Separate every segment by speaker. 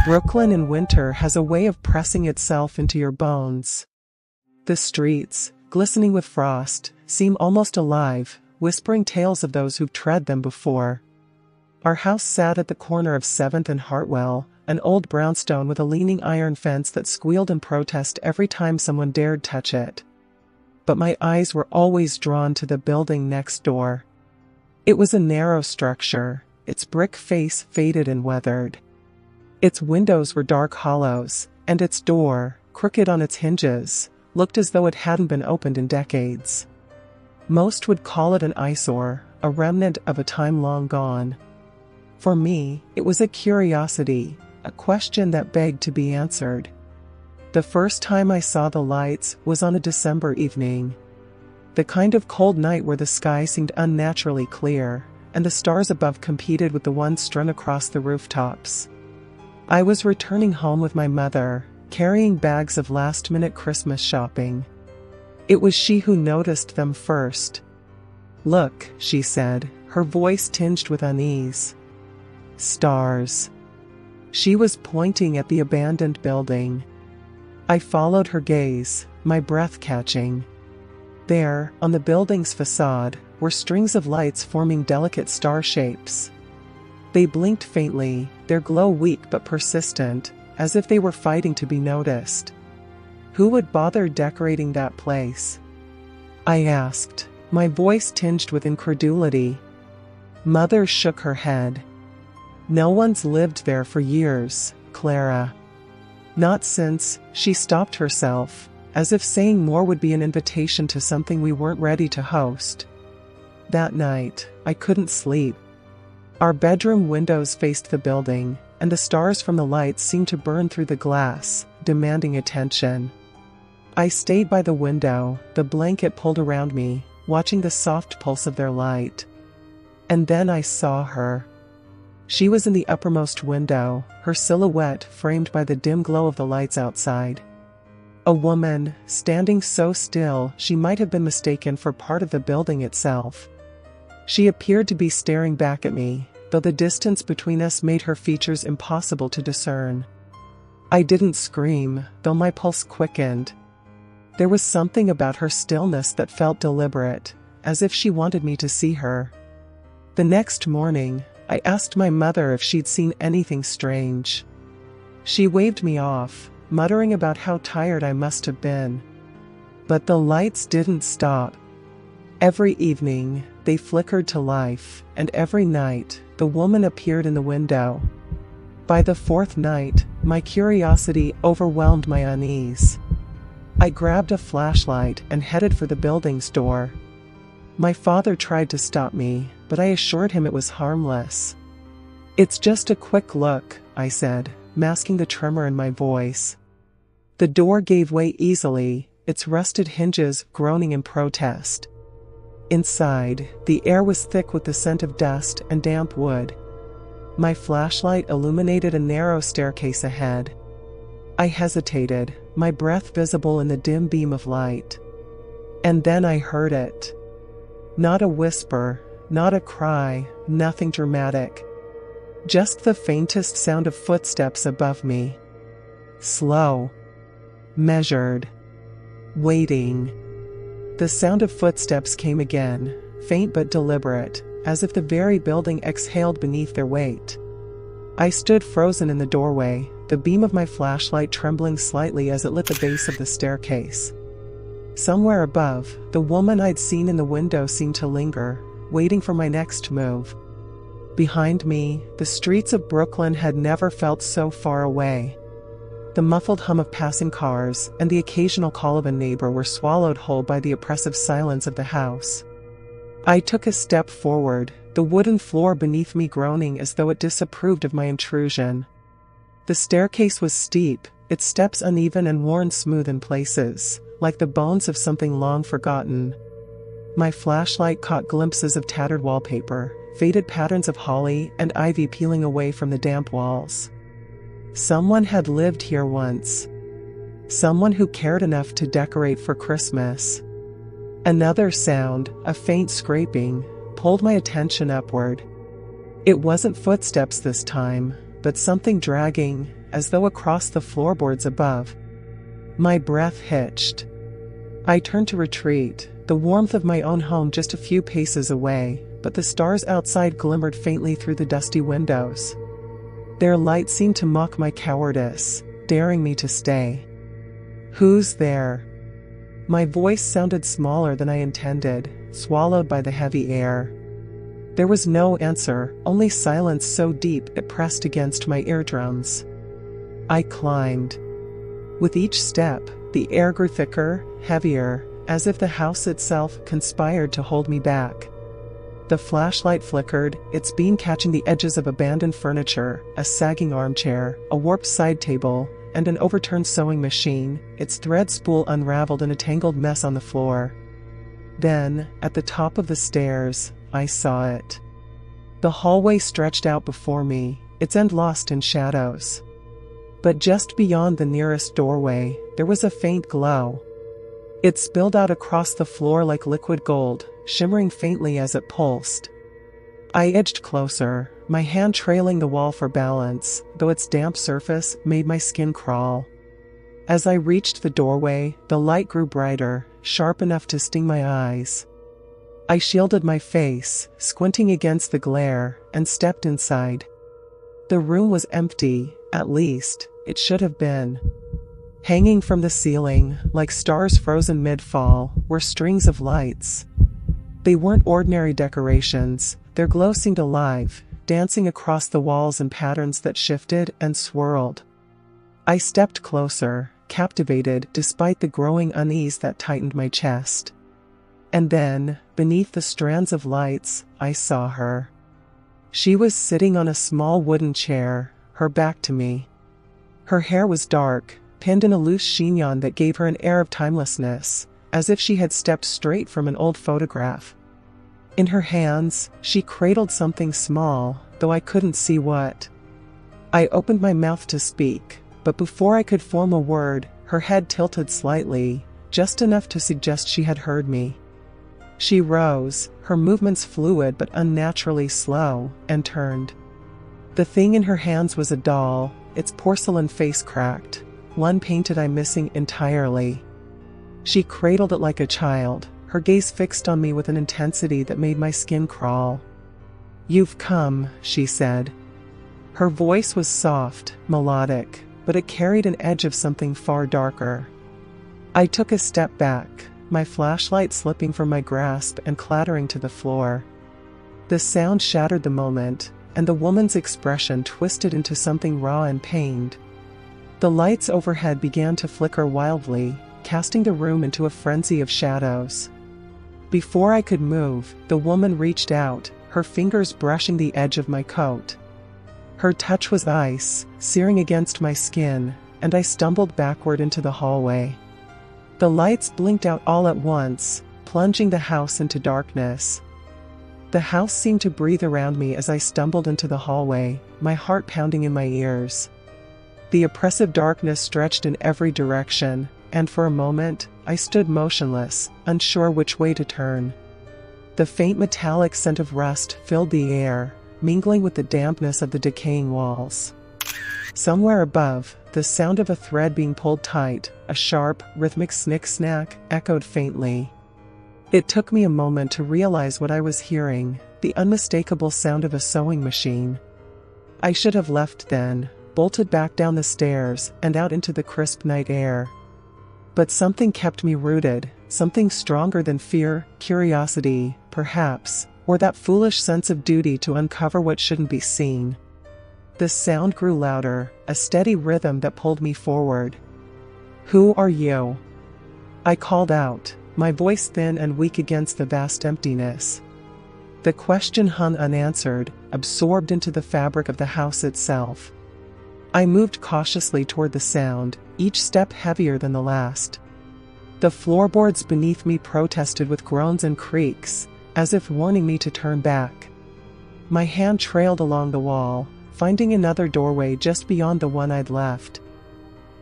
Speaker 1: Brooklyn in winter has a way of pressing itself into your bones. The streets, glistening with frost, seem almost alive, whispering tales of those who've tread them before. Our house sat at the corner of 7th and Hartwell, an old brownstone with a leaning iron fence that squealed in protest every time someone dared touch it. But my eyes were always drawn to the building next door. It was a narrow structure, its brick face faded and weathered. Its windows were dark hollows, and its door, crooked on its hinges, looked as though it hadn't been opened in decades. Most would call it an eyesore, a remnant of a time long gone. For me, it was a curiosity, a question that begged to be answered. The first time I saw the lights was on a December evening. The kind of cold night where the sky seemed unnaturally clear, and the stars above competed with the ones strewn across the rooftops. I was returning home with my mother, carrying bags of last-minute Christmas shopping. It was she who noticed them first. "Look," she said, her voice tinged with unease. "Stars." She was pointing at the abandoned building. I followed her gaze, my breath catching. There, on the building's facade, were strings of lights forming delicate star shapes. They blinked faintly, their glow weak but persistent, as if they were fighting to be noticed. Who would bother decorating that place? I asked, my voice tinged with incredulity. Mother shook her head. "No one's lived there for years, Clara." Not since, she stopped herself, as if saying more would be an invitation to something we weren't ready to host. That night, I couldn't sleep. Our bedroom windows faced the building, and the stars from the lights seemed to burn through the glass, demanding attention. I stayed by the window, the blanket pulled around me, watching the soft pulse of their light. And then I saw her. She was in the uppermost window, her silhouette framed by the dim glow of the lights outside. A woman, standing so still she might have been mistaken for part of the building itself. She appeared to be staring back at me, though the distance between us made her features impossible to discern. I didn't scream, though my pulse quickened. There was something about her stillness that felt deliberate, as if she wanted me to see her. The next morning, I asked my mother if she'd seen anything strange. She waved me off, muttering about how tired I must have been. But the lights didn't stop. Every evening, they flickered to life, and every night, the woman appeared in the window. By the fourth night, my curiosity overwhelmed my unease. I grabbed a flashlight and headed for the building's door. My father tried to stop me, but I assured him it was harmless. "It's just a quick look," I said, masking the tremor in my voice. The door gave way easily, its rusted hinges groaning in protest. Inside, the air was thick with the scent of dust and damp wood. My flashlight illuminated a narrow staircase ahead. I hesitated, my breath visible in the dim beam of light. And then I heard it. Not a whisper, not a cry, nothing dramatic. Just the faintest sound of footsteps above me. Slow. Measured. Waiting. The sound of footsteps came again, faint but deliberate, as if the very building exhaled beneath their weight. I stood frozen in the doorway, the beam of my flashlight trembling slightly as it lit the base of the staircase. Somewhere above, the woman I'd seen in the window seemed to linger, waiting for my next move. Behind me, the streets of Brooklyn had never felt so far away. The muffled hum of passing cars and the occasional call of a neighbor were swallowed whole by the oppressive silence of the house. I took a step forward, the wooden floor beneath me groaning as though it disapproved of my intrusion. The staircase was steep, its steps uneven and worn smooth in places, like the bones of something long forgotten. My flashlight caught glimpses of tattered wallpaper, faded patterns of holly and ivy peeling away from the damp walls. Someone had lived here once. Someone who cared enough to decorate for Christmas. Another sound, a faint scraping, pulled my attention upward. It wasn't footsteps this time, but something dragging, as though across the floorboards above. My breath hitched. I turned to retreat, the warmth of my own home just a few paces away, but the stars outside glimmered faintly through the dusty windows. Their light seemed to mock my cowardice, daring me to stay. "Who's there?" My voice sounded smaller than I intended, swallowed by the heavy air. There was no answer, only silence so deep it pressed against my eardrums. I climbed. With each step, the air grew thicker, heavier, as if the house itself conspired to hold me back. The flashlight flickered, its beam catching the edges of abandoned furniture, a sagging armchair, a warped side table, and an overturned sewing machine, its thread spool unraveled in a tangled mess on the floor. Then, at the top of the stairs, I saw it. The hallway stretched out before me, its end lost in shadows. But just beyond the nearest doorway, there was a faint glow. It spilled out across the floor like liquid gold, shimmering faintly as it pulsed. I edged closer, my hand trailing the wall for balance, though its damp surface made my skin crawl. As I reached the doorway, the light grew brighter, sharp enough to sting my eyes. I shielded my face, squinting against the glare, and stepped inside. The room was empty, at least, it should have been. Hanging from the ceiling, like stars frozen mid-fall, were strings of lights. They weren't ordinary decorations, their glow seemed alive, dancing across the walls in patterns that shifted and swirled. I stepped closer, captivated despite the growing unease that tightened my chest. And then, beneath the strands of lights, I saw her. She was sitting on a small wooden chair, her back to me. Her hair was dark, pinned in a loose chignon that gave her an air of timelessness, as if she had stepped straight from an old photograph. In her hands, she cradled something small, though I couldn't see what. I opened my mouth to speak, but before I could form a word, her head tilted slightly, just enough to suggest she had heard me. She rose, her movements fluid but unnaturally slow, and turned. The thing in her hands was a doll, its porcelain face cracked, one painted eye missing entirely. She cradled it like a child, her gaze fixed on me with an intensity that made my skin crawl. "You've come," she said. Her voice was soft, melodic, but it carried an edge of something far darker. I took a step back, my flashlight slipping from my grasp and clattering to the floor. The sound shattered the moment, and the woman's expression twisted into something raw and pained. The lights overhead began to flicker wildly, casting the room into a frenzy of shadows. Before I could move, the woman reached out, her fingers brushing the edge of my coat. Her touch was ice, searing against my skin, and I stumbled backward into the hallway. The lights blinked out all at once, plunging the house into darkness. The house seemed to breathe around me as I stumbled into the hallway, my heart pounding in my ears. The oppressive darkness stretched in every direction, and for a moment, I stood motionless, unsure which way to turn. The faint metallic scent of rust filled the air, mingling with the dampness of the decaying walls. Somewhere above, the sound of a thread being pulled tight, a sharp, rhythmic snick-snack, echoed faintly. It took me a moment to realize what I was hearing, the unmistakable sound of a sewing machine. I should have left then, bolted back down the stairs and out into the crisp night air. But something kept me rooted, something stronger than fear, curiosity, perhaps, or that foolish sense of duty to uncover what shouldn't be seen. The sound grew louder, a steady rhythm that pulled me forward. "Who are you?" I called out, my voice thin and weak against the vast emptiness. The question hung unanswered, absorbed into the fabric of the house itself. I moved cautiously toward the sound, each step heavier than the last. The floorboards beneath me protested with groans and creaks, as if warning me to turn back. My hand trailed along the wall, finding another doorway just beyond the one I'd left.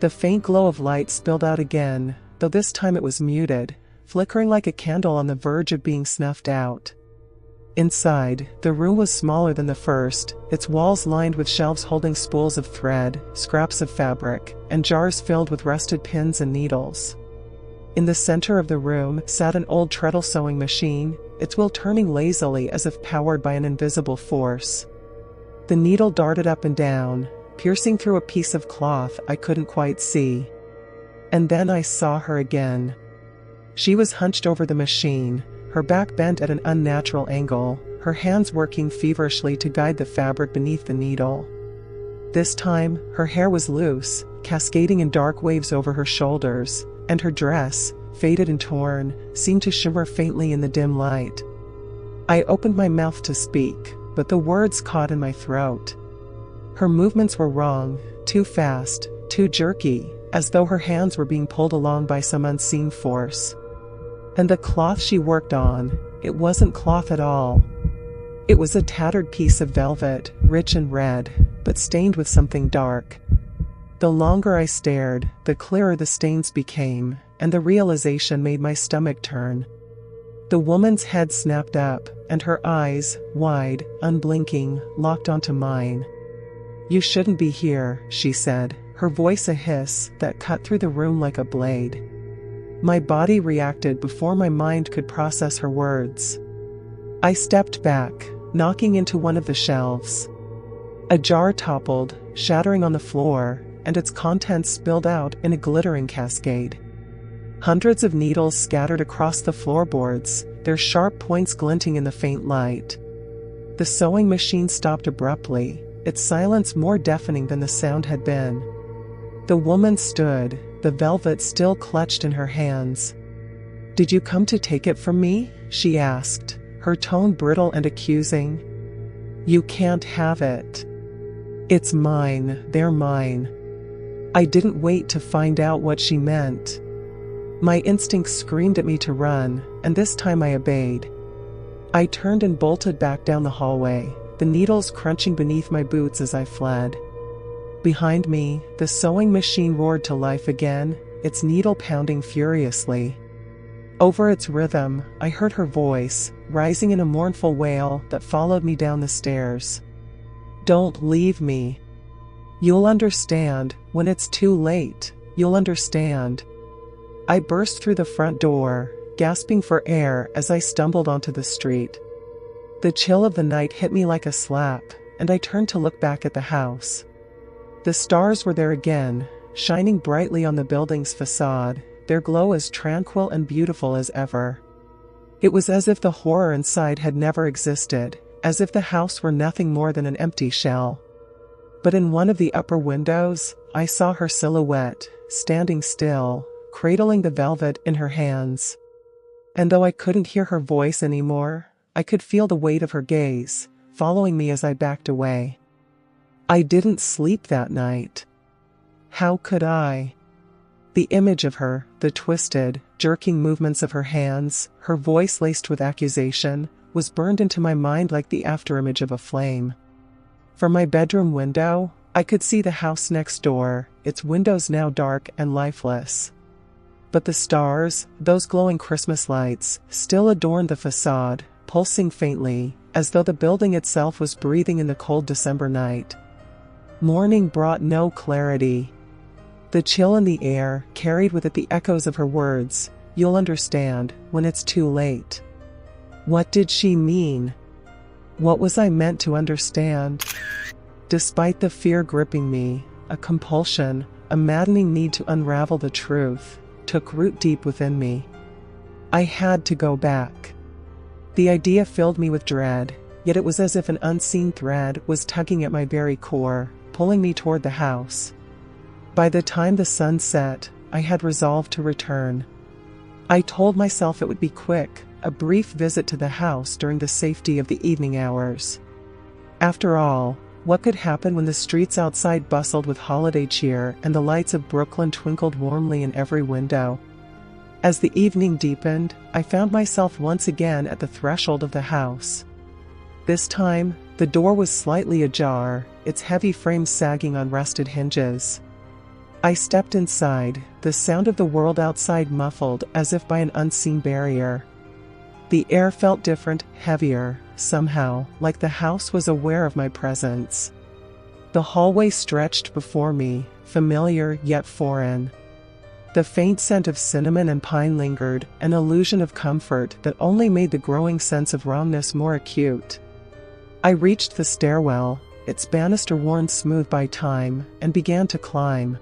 Speaker 1: The faint glow of light spilled out again, though this time it was muted, flickering like a candle on the verge of being snuffed out. Inside, the room was smaller than the first, its walls lined with shelves holding spools of thread, scraps of fabric, and jars filled with rusted pins and needles. In the center of the room sat an old treadle sewing machine, its wheel turning lazily as if powered by an invisible force. The needle darted up and down, piercing through a piece of cloth I couldn't quite see. And then I saw her again. She was hunched over the machine, her back bent at an unnatural angle, her hands working feverishly to guide the fabric beneath the needle. This time, her hair was loose, cascading in dark waves over her shoulders, and her dress, faded and torn, seemed to shimmer faintly in the dim light. I opened my mouth to speak, but the words caught in my throat. Her movements were wrong, too fast, too jerky, as though her hands were being pulled along by some unseen force. And the cloth she worked on, it wasn't cloth at all. It was a tattered piece of velvet, rich and red, but stained with something dark. The longer I stared, the clearer the stains became, and the realization made my stomach turn. The woman's head snapped up, and her eyes, wide, unblinking, locked onto mine. "You shouldn't be here," she said, her voice a hiss that cut through the room like a blade. My body reacted before my mind could process her words. I stepped back, knocking into one of the shelves. A jar toppled, shattering on the floor, and its contents spilled out in a glittering cascade. Hundreds of needles scattered across the floorboards, their sharp points glinting in the faint light. The sewing machine stopped abruptly, its silence more deafening than the sound had been. The woman stood, the velvet still clutched in her hands. "Did you come to take it from me?" she asked, her tone brittle and accusing. "You can't have it. It's mine, they're mine." I didn't wait to find out what she meant. My instincts screamed at me to run, and this time I obeyed. I turned and bolted back down the hallway, the needles crunching beneath my boots as I fled. Behind me, the sewing machine roared to life again, its needle pounding furiously. Over its rhythm, I heard her voice, rising in a mournful wail that followed me down the stairs. "Don't leave me. You'll understand, when it's too late, you'll understand." I burst through the front door, gasping for air as I stumbled onto the street. The chill of the night hit me like a slap, and I turned to look back at the house. The stars were there again, shining brightly on the building's facade, their glow as tranquil and beautiful as ever. It was as if the horror inside had never existed, as if the house were nothing more than an empty shell. But in one of the upper windows, I saw her silhouette, standing still, cradling the velvet in her hands. And though I couldn't hear her voice anymore, I could feel the weight of her gaze, following me as I backed away. I didn't sleep that night. How could I? The image of her, the twisted, jerking movements of her hands, her voice laced with accusation, was burned into my mind like the afterimage of a flame. From my bedroom window, I could see the house next door, its windows now dark and lifeless. But the stars, those glowing Christmas lights, still adorned the facade, pulsing faintly, as though the building itself was breathing in the cold December night. Morning brought no clarity. The chill in the air carried with it the echoes of her words, "You'll understand, when it's too late." What did she mean? What was I meant to understand? Despite the fear gripping me, a compulsion, a maddening need to unravel the truth, took root deep within me. I had to go back. The idea filled me with dread, yet it was as if an unseen thread was tugging at my very core, pulling me toward the house. By the time the sun set, I had resolved to return. I told myself it would be quick, a brief visit to the house during the safety of the evening hours. After all, what could happen when the streets outside bustled with holiday cheer and the lights of Brooklyn twinkled warmly in every window? As the evening deepened, I found myself once again at the threshold of the house. This time, the door was slightly ajar, its heavy frame sagging on rusted hinges. I stepped inside, the sound of the world outside muffled as if by an unseen barrier. The air felt different, heavier, somehow, like the house was aware of my presence. The hallway stretched before me, familiar yet foreign. The faint scent of cinnamon and pine lingered, an illusion of comfort that only made the growing sense of wrongness more acute. I reached the stairwell, its banister worn smooth by time, and began to climb.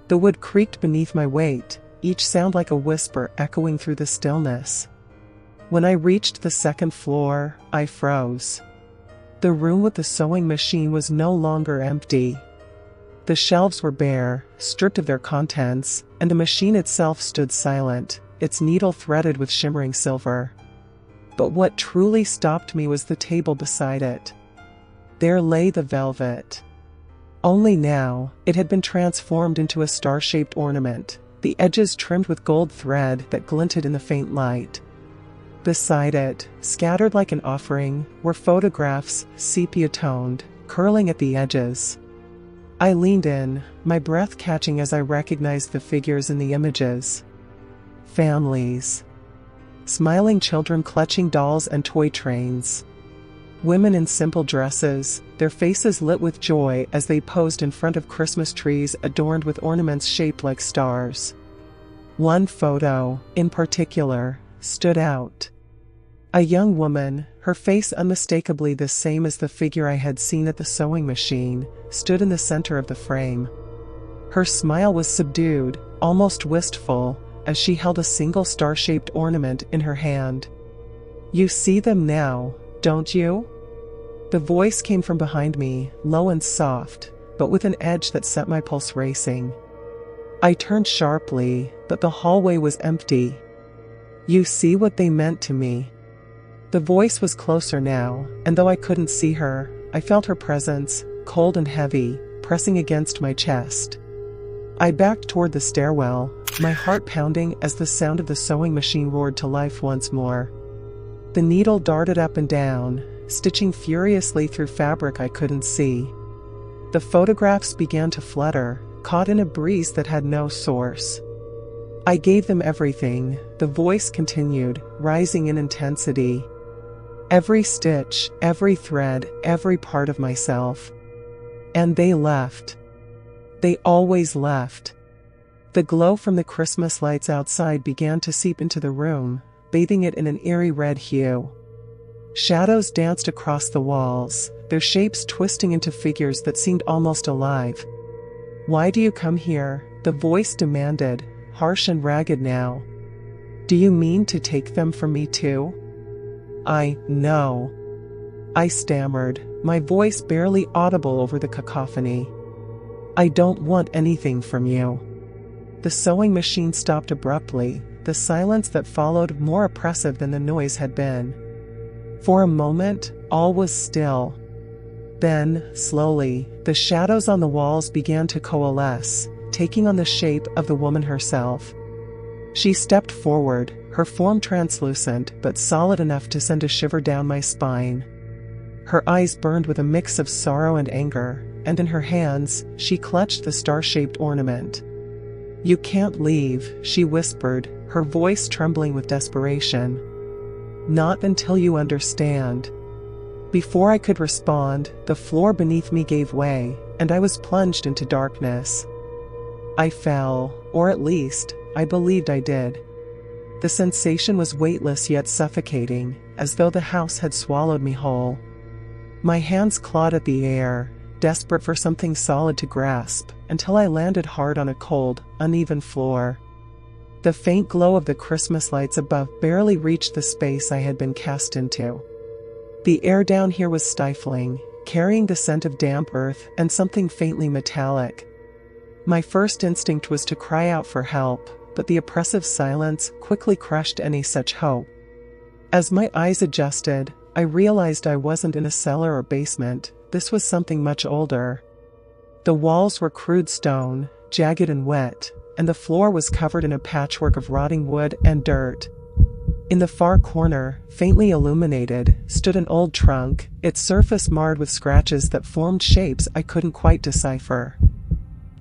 Speaker 1: The wood creaked beneath my weight, each sound like a whisper echoing through the stillness. When I reached the second floor, I froze. The room with the sewing machine was no longer empty. The shelves were bare, stripped of their contents, and the machine itself stood silent, its needle threaded with shimmering silver. But what truly stopped me was the table beside it. There lay the velvet. Only now, it had been transformed into a star-shaped ornament, the edges trimmed with gold thread that glinted in the faint light. Beside it, scattered like an offering, were photographs, sepia-toned, curling at the edges. I leaned in, my breath catching as I recognized the figures in the images. Families. Smiling children clutching dolls and toy trains. Women in simple dresses, their faces lit with joy as they posed in front of Christmas trees adorned with ornaments shaped like stars. One photo, in particular, stood out. A young woman, her face unmistakably the same as the figure I had seen at the sewing machine, stood in the center of the frame. Her smile was subdued, almost wistful, as she held a single star-shaped ornament in her hand. "You see them now, don't you?" The voice came from behind me, low and soft, but with an edge that set my pulse racing. I turned sharply, but the hallway was empty. "You see what they meant to me?" The voice was closer now, and though I couldn't see her, I felt her presence, cold and heavy, pressing against my chest. I backed toward the stairwell, my heart pounding as the sound of the sewing machine roared to life once more. The needle darted up and down, stitching furiously through fabric I couldn't see. The photographs began to flutter, caught in a breeze that had no source. "I gave them everything," the voice continued, rising in intensity. "Every stitch, every thread, every part of myself. And they left. They always left." The glow from the Christmas lights outside began to seep into the room, bathing it in an eerie red hue. Shadows danced across the walls, their shapes twisting into figures that seemed almost alive. "Why do you come here?" the voice demanded, harsh and ragged now. "Do you mean to take them from me too?" No. I stammered, my voice barely audible over the cacophony. "I don't want anything from you." The sewing machine stopped abruptly, the silence that followed more oppressive than the noise had been. For a moment, all was still. Then, slowly, the shadows on the walls began to coalesce, taking on the shape of the woman herself. She stepped forward, her form translucent but solid enough to send a shiver down my spine. Her eyes burned with a mix of sorrow and anger, and in her hands, she clutched the star-shaped ornament. "You can't leave," she whispered, her voice trembling with desperation. "Not until you understand." Before I could respond, the floor beneath me gave way, and I was plunged into darkness. I fell, or at least, I believed I did. The sensation was weightless yet suffocating, as though the house had swallowed me whole. My hands clawed at the air, desperate for something solid to grasp, until I landed hard on a cold, uneven floor. The faint glow of the Christmas lights above barely reached the space I had been cast into. The air down here was stifling, carrying the scent of damp earth and something faintly metallic. My first instinct was to cry out for help, but the oppressive silence quickly crushed any such hope. As my eyes adjusted, I realized I wasn't in a cellar or basement. This was something much older. The walls were crude stone, jagged and wet, and the floor was covered in a patchwork of rotting wood and dirt. In the far corner, faintly illuminated, stood an old trunk, its surface marred with scratches that formed shapes I couldn't quite decipher.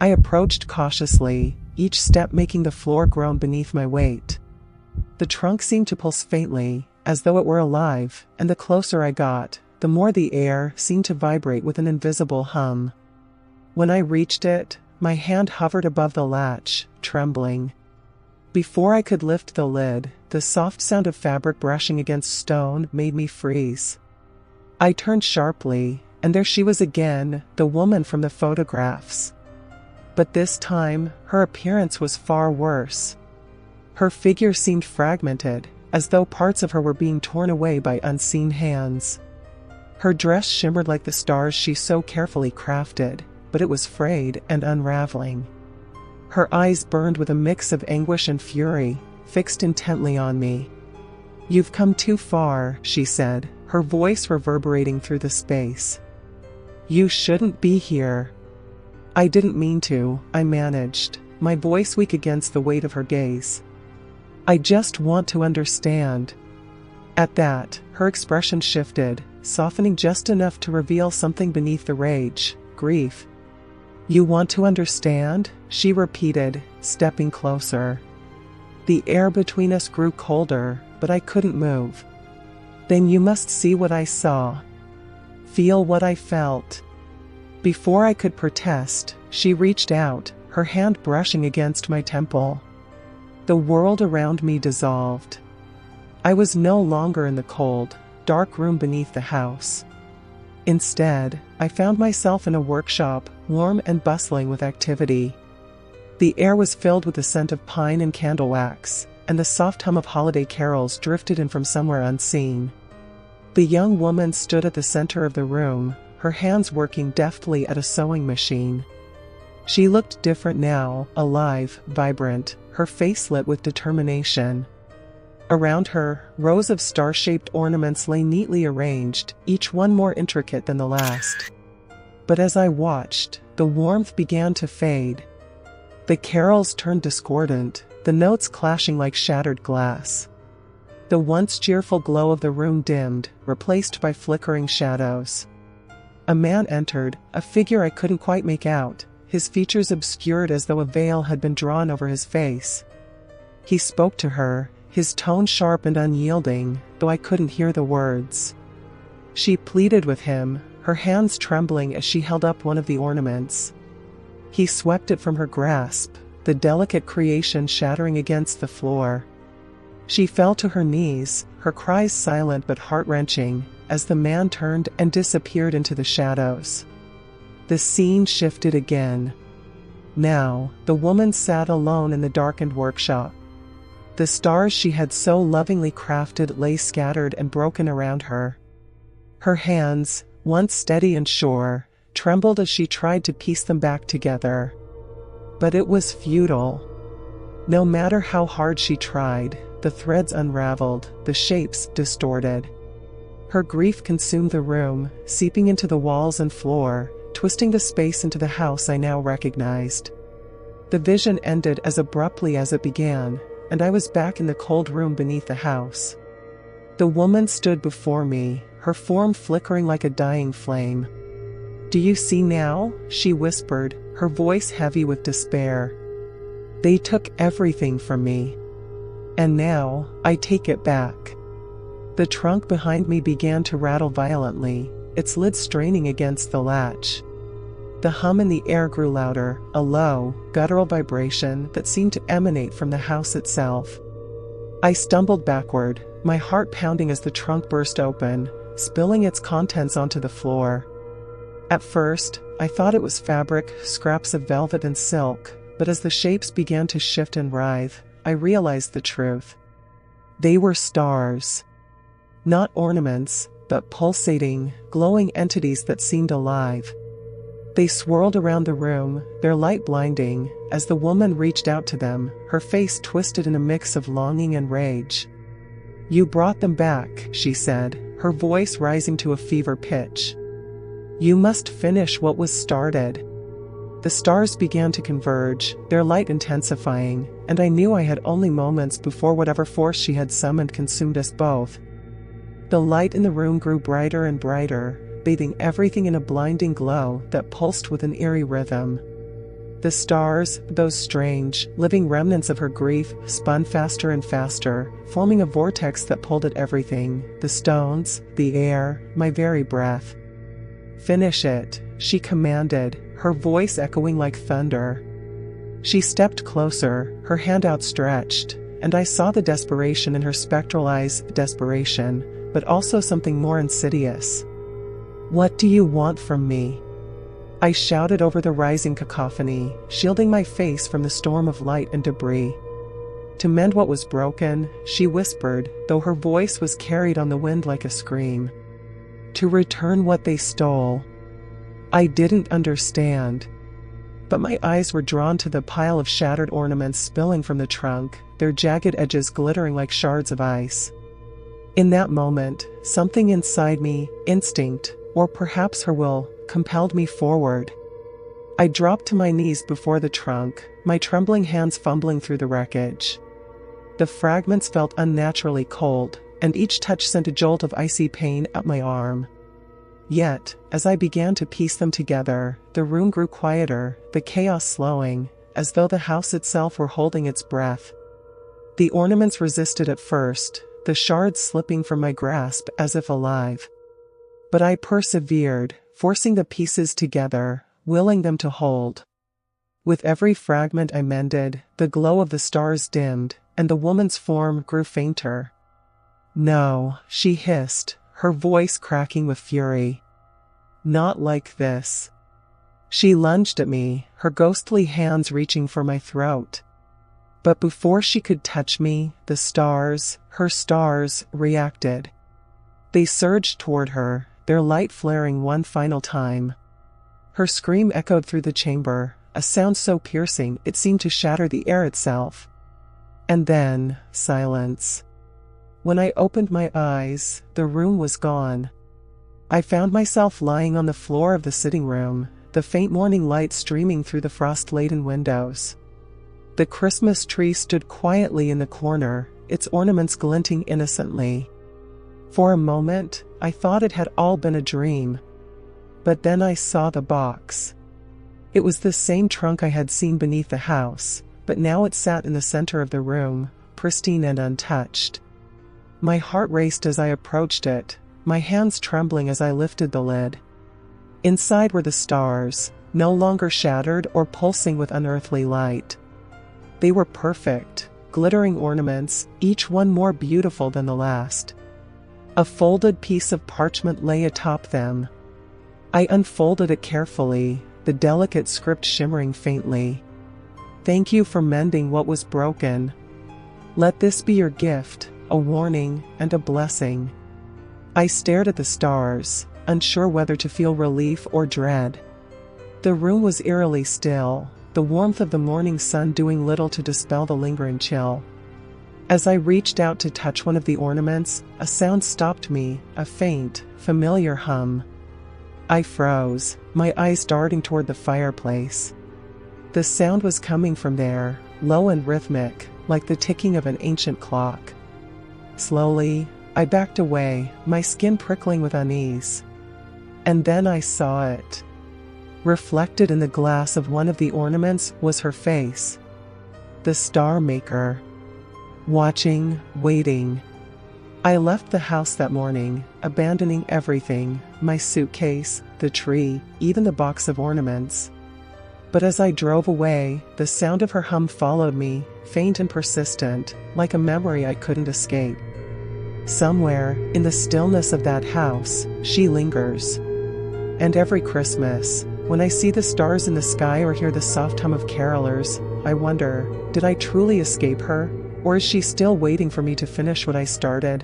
Speaker 1: I approached cautiously, each step making the floor groan beneath my weight. The trunk seemed to pulse faintly, as though it were alive, and the closer I got, the more the air seemed to vibrate with an invisible hum. When I reached it, my hand hovered above the latch, trembling. Before I could lift the lid, the soft sound of fabric brushing against stone made me freeze. I turned sharply, and there she was again, the woman from the photographs. But this time, her appearance was far worse. Her figure seemed fragmented, as though parts of her were being torn away by unseen hands. Her dress shimmered like the stars she so carefully crafted, but it was frayed and unraveling. Her eyes burned with a mix of anguish and fury, fixed intently on me. "You've come too far," she said, her voice reverberating through the space. "You shouldn't be here." I didn't mean to, I managed, my voice weak against the weight of her gaze. "I just want to understand." At that, her expression shifted, softening just enough to reveal something beneath the rage: grief. "You want to understand?" she repeated, stepping closer. The air between us grew colder, but I couldn't move. "Then you must see what I saw. Feel what I felt." Before I could protest, she reached out, her hand brushing against my temple. The world around me dissolved. I was no longer in the cold, dark room beneath the house. Instead, I found myself in a workshop, warm and bustling with activity. The air was filled with the scent of pine and candle wax, and the soft hum of holiday carols drifted in from somewhere unseen. The young woman stood at the center of the room, her hands working deftly at a sewing machine. She looked different now, alive, vibrant, her face lit with determination. Around her, rows of star-shaped ornaments lay neatly arranged, each one more intricate than the last. But as I watched, the warmth began to fade. The carols turned discordant, the notes clashing like shattered glass. The once cheerful glow of the room dimmed, replaced by flickering shadows. A man entered, a figure I couldn't quite make out, his features obscured as though a veil had been drawn over his face. He spoke to her, his tone sharp and unyielding, though I couldn't hear the words. She pleaded with him, her hands trembling as she held up one of the ornaments. He swept it from her grasp, the delicate creation shattering against the floor. She fell to her knees, her cries silent but heart-wrenching, as the man turned and disappeared into the shadows. The scene shifted again. Now, the woman sat alone in the darkened workshop. The stars she had so lovingly crafted lay scattered and broken around her. Her hands, once steady and sure, trembled as she tried to piece them back together. But it was futile. No matter how hard she tried, the threads unraveled, the shapes distorted. Her grief consumed the room, seeping into the walls and floor, twisting the space into the house I now recognized. The vision ended as abruptly as it began, and I was back in the cold room beneath the house. The woman stood before me, her form flickering like a dying flame. "Do you see now?" she whispered, her voice heavy with despair. "They took everything from me. And now, I take it back." The trunk behind me began to rattle violently, its lid straining against the latch. The hum in the air grew louder, a low, guttural vibration that seemed to emanate from the house itself. I stumbled backward, my heart pounding as the trunk burst open, spilling its contents onto the floor. At first, I thought it was fabric, scraps of velvet and silk, but as the shapes began to shift and writhe, I realized the truth. They were stars. Not ornaments, but pulsating, glowing entities that seemed alive. They swirled around the room, their light blinding, as the woman reached out to them, her face twisted in a mix of longing and rage. "You brought them back," she said, her voice rising to a fever pitch. "You must finish what was started." The stars began to converge, their light intensifying, and I knew I had only moments before whatever force she had summoned consumed us both. The light in the room grew brighter and brighter, bathing everything in a blinding glow that pulsed with an eerie rhythm. The stars, those strange, living remnants of her grief, spun faster and faster, forming a vortex that pulled at everything, the stones, the air, my very breath. "Finish it," she commanded, her voice echoing like thunder. She stepped closer, her hand outstretched, and I saw the desperation in her spectral eyes, desperation, but also something more insidious. "What do you want from me?" I shouted over the rising cacophony, shielding my face from the storm of light and debris. "To mend what was broken," she whispered, though her voice was carried on the wind like a scream. "To return what they stole." I didn't understand. But my eyes were drawn to the pile of shattered ornaments spilling from the trunk, their jagged edges glittering like shards of ice. In that moment, something inside me, instinct, or perhaps her will, compelled me forward. I dropped to my knees before the trunk, my trembling hands fumbling through the wreckage. The fragments felt unnaturally cold, and each touch sent a jolt of icy pain up my arm. Yet, as I began to piece them together, the room grew quieter, the chaos slowing, as though the house itself were holding its breath. The ornaments resisted at first, the shards slipping from my grasp as if alive. But I persevered, forcing the pieces together, willing them to hold. With every fragment I mended, the glow of the stars dimmed, and the woman's form grew fainter. "No," she hissed, her voice cracking with fury. "Not like this." She lunged at me, her ghostly hands reaching for my throat. But before she could touch me, the stars, her stars, reacted. They surged toward her, their light flaring one final time. Her scream echoed through the chamber, a sound so piercing it seemed to shatter the air itself. And then, silence. When I opened my eyes, the room was gone. I found myself lying on the floor of the sitting room, the faint morning light streaming through the frost-laden windows. The Christmas tree stood quietly in the corner, its ornaments glinting innocently. For a moment, I thought it had all been a dream. But then I saw the box. It was the same trunk I had seen beneath the house, but now it sat in the center of the room, pristine and untouched. My heart raced as I approached it, my hands trembling as I lifted the lid. Inside were the stars, no longer shattered or pulsing with unearthly light. They were perfect, glittering ornaments, each one more beautiful than the last. A folded piece of parchment lay atop them. I unfolded it carefully, the delicate script shimmering faintly. "Thank you for mending what was broken. Let this be your gift, a warning and a blessing." I stared at the stars, unsure whether to feel relief or dread. The room was eerily still, the warmth of the morning sun doing little to dispel the lingering chill. As I reached out to touch one of the ornaments, a sound stopped me, a faint, familiar hum. I froze, my eyes darting toward the fireplace. The sound was coming from there, low and rhythmic, like the ticking of an ancient clock. Slowly, I backed away, my skin prickling with unease. And then I saw it. Reflected in the glass of one of the ornaments was her face. The Star Maker. Watching, waiting. I left the house that morning, abandoning everything, my suitcase, the tree, even the box of ornaments. But as I drove away, the sound of her hum followed me, faint and persistent, like a memory I couldn't escape. Somewhere, in the stillness of that house, she lingers. And every Christmas, when I see the stars in the sky or hear the soft hum of carolers, I wonder, did I truly escape her? Or is she still waiting for me to finish what I started?